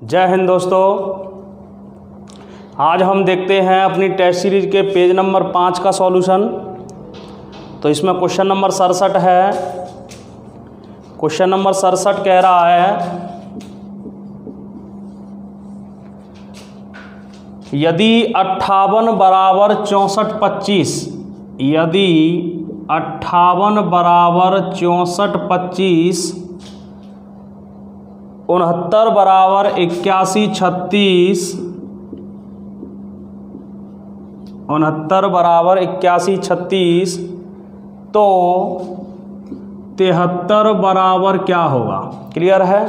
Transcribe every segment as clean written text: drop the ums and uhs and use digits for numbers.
जय हिंद दोस्तों। आज हम देखते हैं अपनी टेस्ट सीरीज के पेज नंबर 5 का सॉल्यूशन। तो इसमें क्वेश्चन नंबर 67 है। क्वेश्चन नंबर 67 कह रहा है यदि 58 बराबर 64 25, यदि 58 बराबर 64 25, 69 बराबर 81 36, 69 बराबर 81 36, तो 73 बराबर क्या होगा। क्लियर है।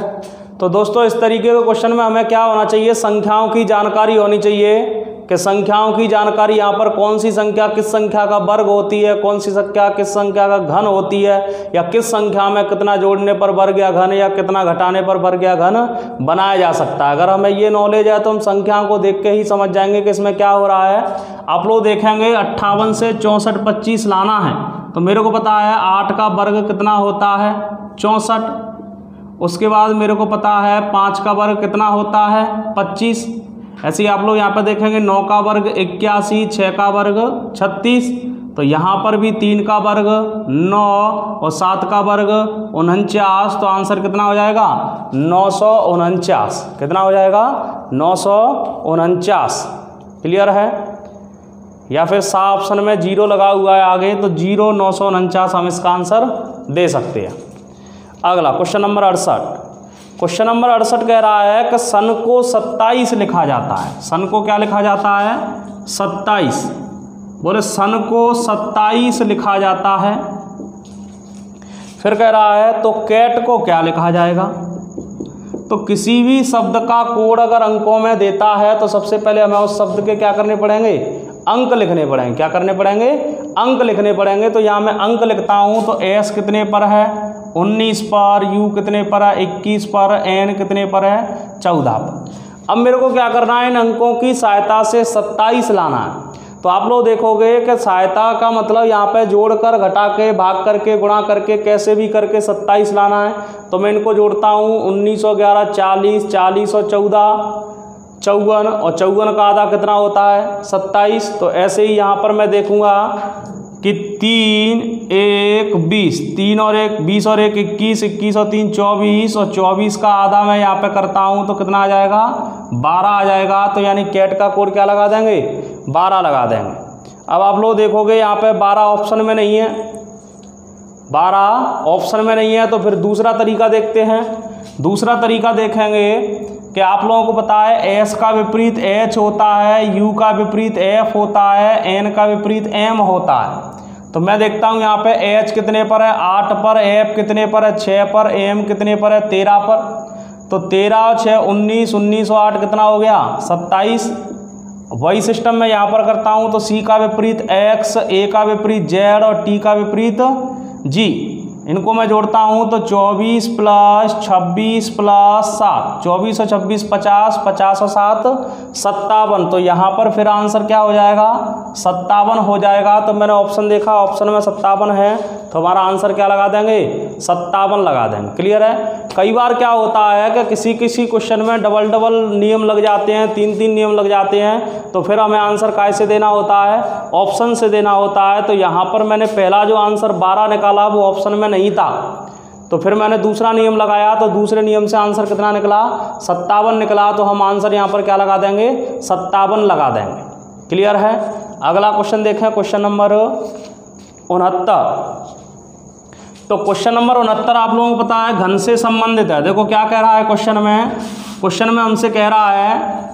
तो दोस्तों इस तरीके के क्वेश्चन में हमें क्या होना चाहिए, संख्याओं की जानकारी होनी चाहिए कि संख्याओं की जानकारी यहाँ पर कौन सी संख्या किस संख्या का वर्ग होती है, कौन सी संख्या किस संख्या का घन होती है, या किस संख्या में कितना जोड़ने पर वर्ग या घन या कितना घटाने पर वर्ग या घन बनाया जा सकता है। अगर हमें ये नॉलेज है तो हम संख्याओं को देख के ही समझ जाएंगे कि इसमें क्या हो रहा है। आप लोग देखेंगे 58 से 64 25 लाना है तो मेरे को पता है 8 का वर्ग कितना होता है 64। उसके बाद मेरे को पता है 5 का वर्ग कितना होता है 25। ऐसे ही आप लोग यहाँ पर देखेंगे 9 का वर्ग 81, 6 का वर्ग 36, तो यहाँ पर भी 3 का वर्ग 9 और 7 का वर्ग 49। तो आंसर कितना हो जाएगा 949। कितना हो जाएगा 949। क्लियर है। या फिर सा ऑप्शन में 0 लगा हुआ है आगे, तो 0 949 हम इसका आंसर दे सकते हैं। अगला क्वेश्चन नंबर 68। क्वेश्चन नंबर 68 कह रहा है कि सन को 27 लिखा जाता है। सन को क्या लिखा जाता है 27। बोले सन को 27 लिखा जाता है। फिर कह रहा है तो कैट को क्या लिखा जाएगा। तो किसी भी शब्द का कोड अगर अंकों में देता है तो सबसे पहले हमें उस शब्द के क्या करने पड़ेंगे, अंक लिखने पड़ेंगे। क्या करने पड़ेंगे, अंक लिखने पड़ेंगे। तो यहाँ मैं अंक लिखता हूँ तो एस कितने पर है 19 पर, यू कितने पर है 21 पर, एन कितने पर है 14 पर। अब मेरे को क्या करना है, इन अंकों की सहायता से 27 लाना है। तो आप लोग देखोगे कि सहायता का मतलब यहाँ पे जोड़कर घटा के भाग करके गुणा करके कैसे भी करके 27 लाना है। तो मैं इनको जोड़ता हूँ 19 और 11 40, 40 और 14 54, और 54 का आधा कितना होता है 27। तो ऐसे ही यहाँ पर मैं देखूँगा कि 3 1 20, 3 और 1 20 और 1 21, 21 और 3 24, और 24 का आधा मैं यहाँ पे करता हूँ तो कितना आ जाएगा 12 आ जाएगा। तो यानी कैट का कोड क्या लगा देंगे 12 लगा देंगे। अब आप लोग देखोगे यहाँ पे 12 ऑप्शन में नहीं है, 12 ऑप्शन में नहीं है। तो फिर दूसरा तरीका देखते हैं। दूसरा तरीका देखेंगे कि आप लोगों को पता है एस का विपरीत एच होता है, यू का विपरीत एफ होता है, एन का विपरीत एम होता है। तो मैं देखता हूँ यहाँ पे एच कितने पर है 8 पर, एफ कितने पर है 6 पर, एम कितने पर है 13 पर। तो 13 और 6 19, 19 और 8 कितना हो गया 27। वही सिस्टम मैं यहाँ पर करता हूँ तो सी का विपरीत एक्स, ए का विपरीत जेड और टी का विपरीत जी। इनको मैं जोड़ता हूँ तो 24 प्लस 26 प्लस 7, 24 और 26 50, 50 और 7 57। तो यहाँ पर फिर आंसर क्या हो जाएगा 57 हो जाएगा। तो मैंने ऑप्शन देखा, ऑप्शन में 57 है तो हमारा आंसर क्या लगा देंगे 57 लगा देंगे। क्लियर है। कई बार क्या होता है कि किसी किसी क्वेश्चन में डबल डबल नियम लग जाते हैं, 3 नियम लग जाते हैं, तो फिर हमें आंसर कैसे देना होता है, ऑप्शन से देना होता है। तो यहाँ पर मैंने पहला जो आंसर 12 निकाला वो ऑप्शन में नहीं था, तो फिर मैंने दूसरा नियम लगाया तो दूसरे नियम से आंसर कितना निकला 57 निकला। तो हम आंसर यहाँ पर क्या लगा देंगे 57 लगा देंगे। क्लियर है। अगला क्वेश्चन देखें, क्वेश्चन नंबर 69। तो क्वेश्चन नंबर 69 आप लोगों को पता है घन से संबंधित है। देखो क्या कह रहा है क्वेश्चन में। क्वेश्चन में हमसे कह रहा है,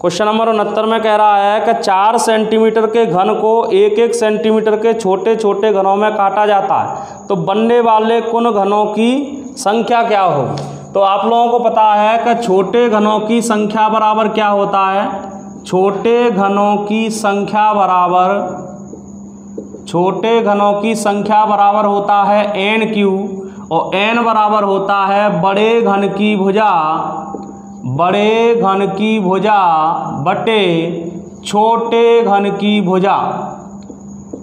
क्वेश्चन नंबर 69 में कह रहा है कि 4 सेंटीमीटर के घन को 1-1 सेंटीमीटर के छोटे छोटे घनों में काटा जाता है, तो बनने वाले कुल घनों की संख्या क्या होगी। तो आप लोगों को पता है कि छोटे घनों की संख्या बराबर क्या होता है, छोटे घनों की संख्या बराबर, छोटे घनों की संख्या बराबर होता है n3, और n बराबर होता है बड़े घन की भुजा, बड़े घन की भुजा बटे छोटे घन की भुजा।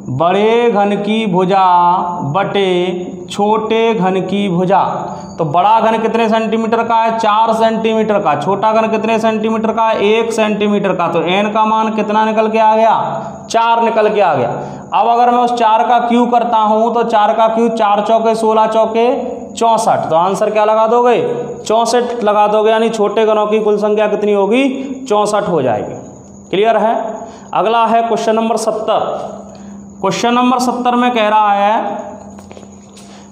बड़े घन की भुजा बटे छोटे घन की भुजा। तो बड़ा घन कितने सेंटीमीटर का है? 4 सेंटीमीटर का। छोटा घन कितने सेंटीमीटर का है? 1 सेंटीमीटर का। तो n का मान कितना निकल के आ गया? 4 निकल के आ गया। अब अगर मैं उस 4 का क्यू करता हूं तो 4 का क्यू 4 चौके 16 चौके 64। तो आंसर क्या लगा दोगे? 64 लगा दोगे, यानी छोटे घनों की कुल संख्या कितनी होगी? 64 हो जाएगी। क्लियर है? अगला है क्वेश्चन नंबर 70। क्वेश्चन नंबर 70 में कह रहा है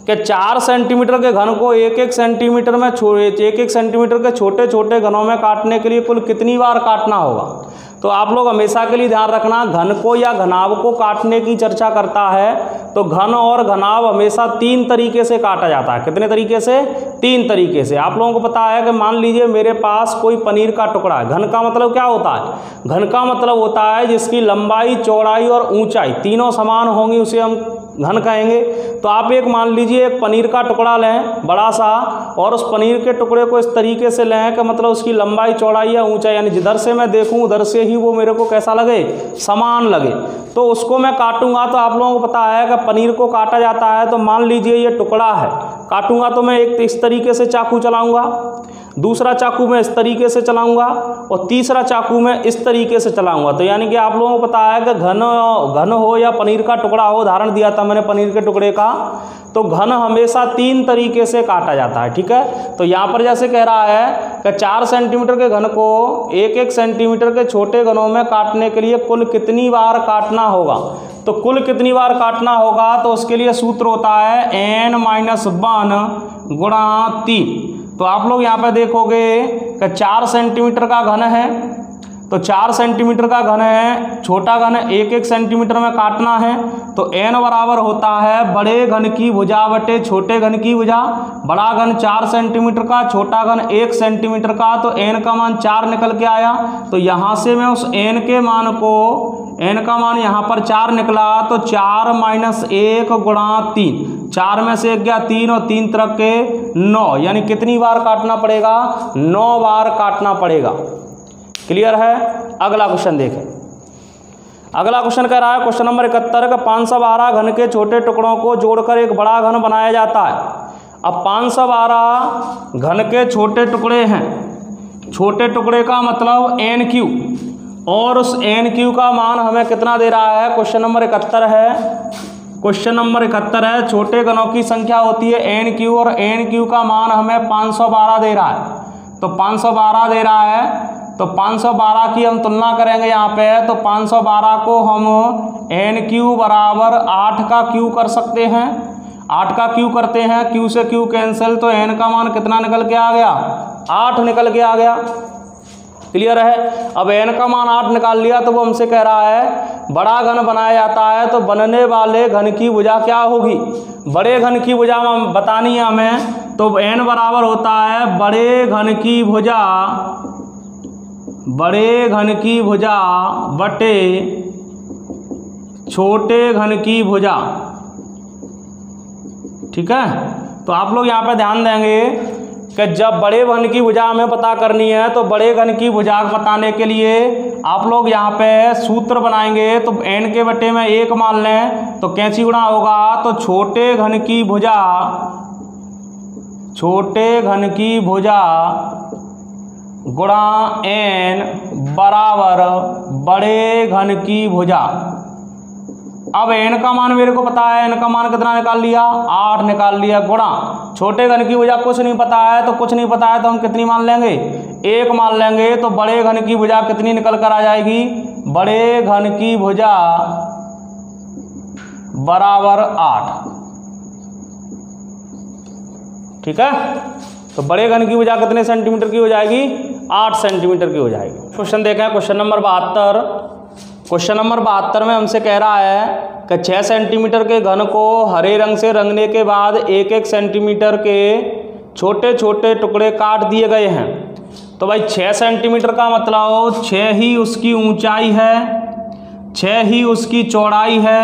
कि 4 सेंटीमीटर के घन को 1-1 सेंटीमीटर में 1-1 सेंटीमीटर के छोटे छोटे घनों में काटने के लिए कुल कितनी बार काटना होगा? तो आप लोग हमेशा के लिए ध्यान रखना, घन को या घनाभ को काटने की चर्चा करता है तो घन और घनाभ हमेशा 3 तरीके से काटा जाता है। कितने तरीके से? 3 तरीके से। आप लोगों को पता है कि मान लीजिए मेरे पास कोई पनीर का टुकड़ा है। घन का मतलब क्या होता है? घन का मतलब होता है जिसकी लंबाई, चौड़ाई और ऊंचाई तीनों समान होंगी, उसे हम घन कहेंगे। तो आप एक मान लीजिए एक पनीर का टुकड़ा लें बड़ा सा, और उस पनीर के टुकड़े को इस तरीके से लें कि मतलब उसकी लंबाई, चौड़ाई या ऊंचाई, यानी जिधर से मैं देखूं उधर से ही वो मेरे को कैसा लगे? समान लगे। तो उसको मैं काटूंगा। तो आप लोगों को पता है कि पनीर को काटा जाता है। तो मान लीजिए ये टुकड़ा है, काटूंगा तो मैं एक इस तरीके से चाकू चलाऊंगा, दूसरा चाकू मैं इस तरीके से चलाऊंगा, और तीसरा चाकू मैं इस तरीके से चलाऊंगा। तो यानी कि आप लोगों को पता है कि घन हो या पनीर का टुकड़ा हो, उदाहरण दिया था मैंने पनीर के टुकड़े का, तो घन हमेशा 3 तरीके से काटा जाता है। ठीक है? तो यहाँ पर जैसे कह रहा है कि 4 सेंटीमीटर के घन को 1-1 सेंटीमीटर के छोटे घनों में काटने के लिए कुल कितनी बार काटना होगा? तो कुल कितनी बार काटना होगा? तो उसके लिए सूत्र होता है n-1 गुणा 3। तो आप लोग यहाँ पे देखोगे कि 4 सेंटीमीटर का घन है, तो 4 सेंटीमीटर का घन है, छोटा घन 1-1 सेंटीमीटर में काटना है। तो n बराबर होता है बड़े घन की भुजा बटे छोटे घन की भुजा। बड़ा घन 4 सेंटीमीटर का, छोटा घन 1 सेंटीमीटर का। तो n का मान 4 निकल के आया। तो यहाँ से मैं उस n के मान को, n का मान यहाँ पर 4 निकला, तो 4 - 1 गुणा 3। 4 में से 1 गया 3 और 3 तरफ के 9, यानी कितनी बार काटना पड़ेगा? 9 बार काटना पड़ेगा। क्लियर है? अगला क्वेश्चन देखें। अगला क्वेश्चन कह रहा है क्वेश्चन नंबर 71 का 512 घन के छोटे टुकड़ों को जोड़कर एक बड़ा घन बनाया जाता है। अब 512 घन के छोटे टुकड़े हैं। छोटे टुकड़े का मतलब NQ, और उस NQ का मान हमें कितना दे रहा है? क्वेश्चन नंबर 71 है। क्वेश्चन नंबर 71 है। छोटे घनों की संख्या होती है NQ, और NQ का मान हमें 512 दे रहा है। तो 512 दे रहा है, तो 512 की हम तुलना करेंगे यहाँ पे। तो 512 को हम NQ बराबर 8 का क्यू कर सकते हैं। 8 का क्यू करते हैं, क्यू से क्यू कैंसिल, तो n का मान कितना निकल के आ गया? 8 निकल के आ गया। क्लियर है? अब n का मान 8 निकाल लिया, तो वो हमसे कह रहा है बड़ा घन बनाया जाता है, तो बनने वाले घन की भुजा क्या होगी? बड़े घन की भुजा बतानी है हमें। तो n बराबर होता है बड़े घन की भुजा, बड़े घन की भुजा बटे छोटे घन की भुजा। ठीक है? तो आप लोग यहाँ पे ध्यान देंगे कि जब बड़े घन की भुजा हमें पता करनी है, तो बड़े घन की भुजा बताने के लिए आप लोग यहाँ पे सूत्र बनाएंगे। तो n के बटे में 1 मान लें, तो कैंची गुणा होगा। तो छोटे घन की भुजा, छोटे घन की भुजा गुणा n बराबर बड़े घन की भुजा। अब n का मान मेरे को पता है, n का मान कितना निकाल लिया? 8 निकाल लिया, गुणा छोटे घन की भुजा कुछ नहीं पता है, तो कुछ नहीं पता है तो हम कितनी मान लेंगे? 1 मान लेंगे। तो बड़े घन की भुजा कितनी निकल कर आ जाएगी? बड़े घन की भुजा बराबर 8। ठीक है? तो बड़े घन की भुजा कितने सेंटीमीटर की हो जाएगी? 8 सेंटीमीटर की हो जाएगी। क्वेश्चन देखें, क्वेश्चन नंबर 72। क्वेश्चन नंबर 72 में हमसे कह रहा है कि 6 सेंटीमीटर के घन को हरे रंग से रंगने के बाद 1-1 सेंटीमीटर के छोटे छोटे टुकड़े काट दिए गए हैं। तो भाई 6 सेंटीमीटर का मतलब 6 ही उसकी ऊंचाई है, 6 ही उसकी चौड़ाई है,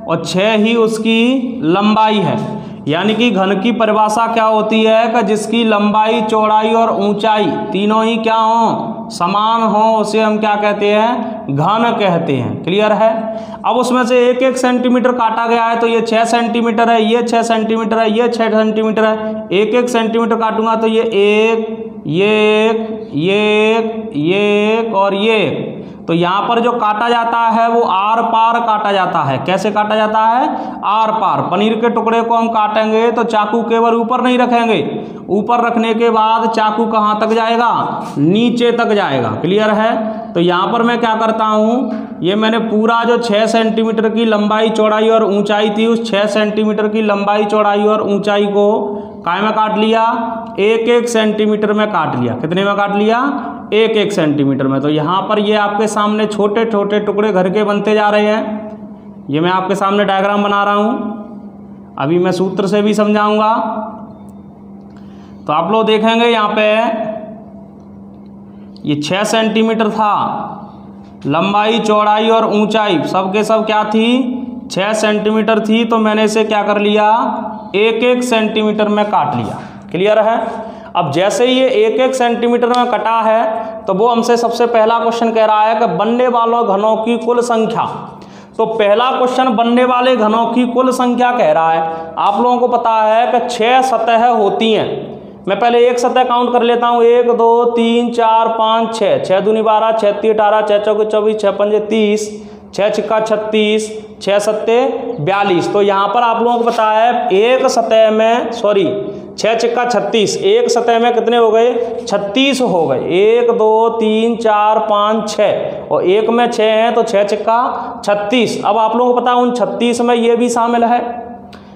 और 6 ही उसकी लंबाई है। यानी कि घन की परिभाषा क्या होती है कि जिसकी लंबाई, चौड़ाई और ऊंचाई तीनों ही क्या हो, समान हो, उसे हम क्या कहते हैं, घन कहते हैं। क्लियर है। अब उसमें से एक एक सेंटीमीटर काटा गया है, तो ये 6 सेंटीमीटर है, ये 6 सेंटीमीटर है, ये 6 सेंटीमीटर है। एक एक सेंटीमीटर काटूंगा तो ये एक, ये एक, ये एक, ये एक और ये एक। तो यहाँ पर जो काटा जाता है वो आर पार काटा जाता है। कैसे काटा जाता है, आर पार। पनीर के टुकड़े को हम काटेंगे तो चाकू केवल ऊपर नहीं रखेंगे, ऊपर रखने के बाद चाकू कहाँ तक जाएगा, नीचे तक जाएगा। क्लियर है। तो यहाँ पर मैं क्या करता हूँ, ये मैंने पूरा जो 6 सेंटीमीटर की लंबाई, चौड़ाई और ऊंचाई थी, उस 6 सेंटीमीटर की लंबाई, चौड़ाई और ऊंचाई को काय में काट लिया, एक एक सेंटीमीटर में काट लिया। कितने में काट लिया, एक एक सेंटीमीटर में। तो यहाँ पर ये आपके सामने छोटे छोटे टुकड़े घर के बनते जा रहे हैं। ये मैं आपके सामने डायग्राम बना रहा हूँ, अभी मैं सूत्र से भी समझाऊंगा। तो आप लोग देखेंगे यहाँ पे ये 6 सेंटीमीटर था, लंबाई, चौड़ाई और ऊंचाई सब के सब क्या थी, 6 सेंटीमीटर थी। तो मैंने इसे क्या कर लिया, एक एक सेंटीमीटर में काट लिया। क्लियर है। अब जैसे ये एक एक सेंटीमीटर में कटा है तो वो हमसे सबसे पहला क्वेश्चन कह रहा है कि बनने वालों घनों की कुल संख्या। तो पहला क्वेश्चन बनने वाले घनों की कुल संख्या कह रहा है। आप लोगों को पता है कि 6 सतह होती हैं। मैं पहले एक सतह काउंट कर लेता हूँ, 1 2 3 4 5 6, 6 दूनी 12, 6 तीन 18, 6 चौके 24, 6 पंजे 30, 6 छिक्का 36, 6 सत्ते 42। तो यहाँ पर आप लोगों को पता है एक सतह में, सॉरी 6 छिक्का 36, एक सतह में कितने हो गए, 36 हो गए। 1 2 3 4 5 6 और एक में 6 हैं तो 6 छिक्का 36। अब आप लोगों को पता है उन 36 में ये भी शामिल है,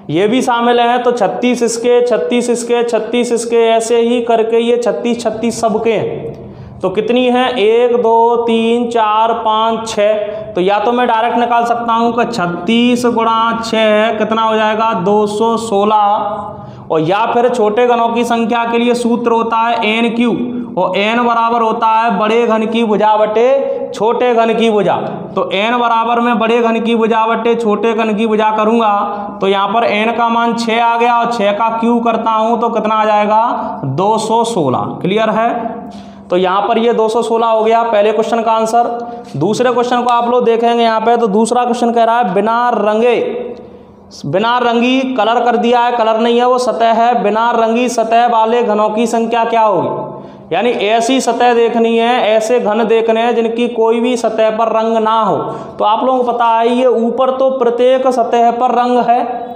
ये भी शामिल है। तो 36 इसके, 36 इसके, 36 इसके, ऐसे ही करके ये 36 36 सबके हैं। तो कितनी है, 1 2 3 4 5 6। तो या तो मैं डायरेक्ट निकाल सकता हूं कि 36 गुणा 6 कितना हो जाएगा, 216। और या फिर छोटे घनों की संख्या के लिए सूत्र होता है एन क्यू, और एन बराबर होता है बड़े घन की भुजा बटे छोटे घन की भुजा। तो एन बराबर में बड़े घन की भुजा बटे छोटे घन की भुजा करूंगा तो यहाँ पर एन का मान 6 आ गया, और 6 का क्यू करता हूं तो कितना आ जाएगा, 216। क्लियर है। तो यहाँ पर ये 216 हो गया पहले क्वेश्चन का आंसर। दूसरे क्वेश्चन को आप लोग देखेंगे यहाँ पे, तो दूसरा क्वेश्चन कह रहा है बिना रंगी कलर कर दिया है, कलर नहीं है वो सतह है, बिना रंगी सतह वाले घनों की संख्या क्या होगी। यानी ऐसी सतह देखनी है, ऐसे घन देखने हैं जिनकी कोई भी सतह पर रंग ना हो। तो आप लोगों को पता है ये ऊपर तो प्रत्येक सतह पर रंग है,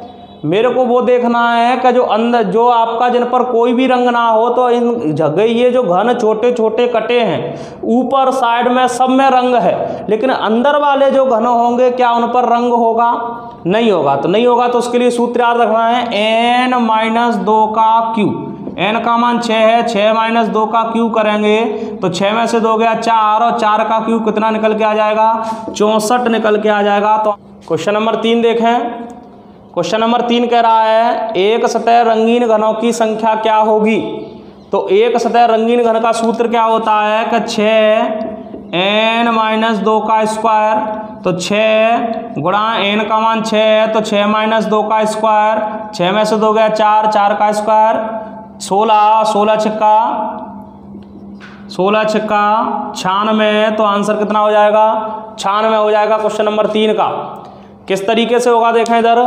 मेरे को वो देखना है कि जो अंदर जो आपका जिन पर कोई भी रंग ना हो। तो इन जगह ये जो घन छोटे छोटे कटे हैं ऊपर साइड में सब में रंग है, लेकिन अंदर वाले जो घन होंगे क्या उन पर रंग होगा, नहीं होगा। तो नहीं होगा तो उसके लिए सूत्र याद रखना है n-2 का क्यू। n का मान 6 है, 6 - 2 का क्यू करेंगे तो 6 में से 2 गया 4, और 4 का क्यू कितना निकल के आ जाएगा, 64 निकल के आ जाएगा। तो क्वेश्चन नंबर 3 देखें। क्वेश्चन नंबर 3 कह रहा है एक सतह रंगीन घनों की संख्या क्या होगी। तो एक सतह रंगीन घन का सूत्र क्या होता है कि 6n-2 का स्क्वायर। तो 6 गुणा n का मान 6 है तो 6 - 2 का स्क्वायर, 6 में से 2 गया 4, 4 का स्क्वायर 16, 16 छिक्का 96। तो आंसर कितना हो जाएगा, 96 हो जाएगा क्वेश्चन नंबर 3 का। किस तरीके से होगा देखें इधर।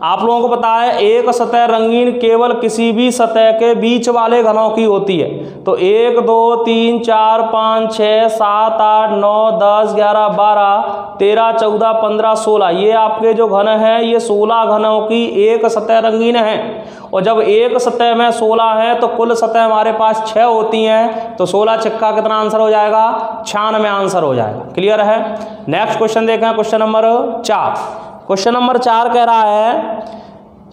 आप लोगों को पता है एक सतह रंगीन केवल किसी भी सतह के बीच वाले घनों की होती है। तो 1 2 3 4 5 6 7 8 9 10 11 12 13 14 15 16 ये आपके जो घन हैं ये 16 घनों की एक सतह रंगीन है। और जब एक सतह में 16 है तो कुल सतह हमारे पास 6 होती हैं। तो 16 छिक्का कितना आंसर हो जाएगा, 96 आंसर हो जाएगा। क्लियर है। नेक्स्ट क्वेश्चन देखें, क्वेश्चन नंबर 4। क्वेश्चन नंबर 4 कह रहा है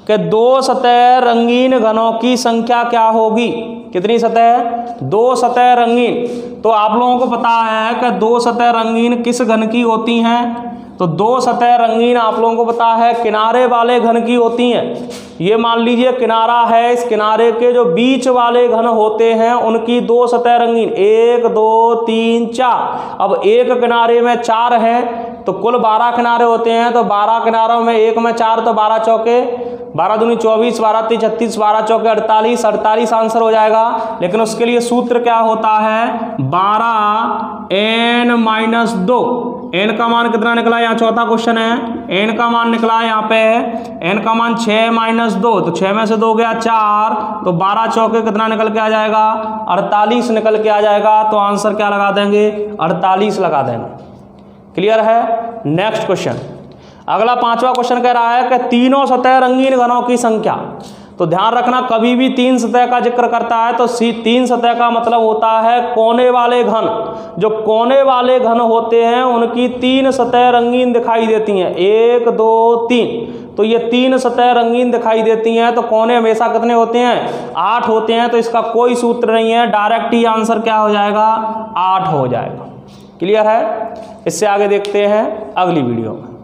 कि 2 सतह रंगीन घनों की संख्या क्या होगी। कितनी सतह, 2 सतह रंगीन। तो आप लोगों को पता है कि 2 सतह रंगीन किस घन की होती हैं। तो 2 सतह रंगीन आप लोगों को पता है किनारे वाले घन की होती हैं। ये मान लीजिए किनारा है, इस किनारे के जो बीच वाले घन होते हैं उनकी 2 सतह रंगीन, 1 2 3 4। अब एक किनारे में 4 हैं तो कुल 12 किनारे होते हैं। तो 12 किनारों में 1 में 4 तो 12 चौके 12 दूनी 24, 12 तीन 36, 12 चौके 48, 48 आंसर हो जाएगा। लेकिन उसके लिए सूत्र क्या होता है, 12n-2। n का मान कितना निकला, यहाँ चौथा क्वेश्चन है, n का मान निकला यहाँ पे, n का मान 6-2, तो 6 में से 2 गया 4, तो 12 चौके कितना निकल के आ जाएगा, 48 निकल के आ जाएगा। तो आंसर क्या लगा देंगे, 48 लगा देंगे। क्लियर है। नेक्स्ट क्वेश्चन, अगला 5वां क्वेश्चन कह रहा है कि तीनों सतह रंगीन घनों की संख्या। तो ध्यान रखना, कभी भी 3 सतह का जिक्र करता है तो 3 सतह का मतलब होता है कोने वाले घन। जो कोने वाले घन होते हैं उनकी 3 सतह रंगीन दिखाई देती हैं, 1 2 3। तो ये 3 सतह रंगीन दिखाई देती हैं, तो कोने हमेशा कितने होते हैं, 8 होते हैं। तो इसका कोई सूत्र नहीं है, डायरेक्ट ही आंसर क्या हो जाएगा, 8 हो जाएगा। क्लियर है। इससे आगे देखते हैं अगली वीडियो में।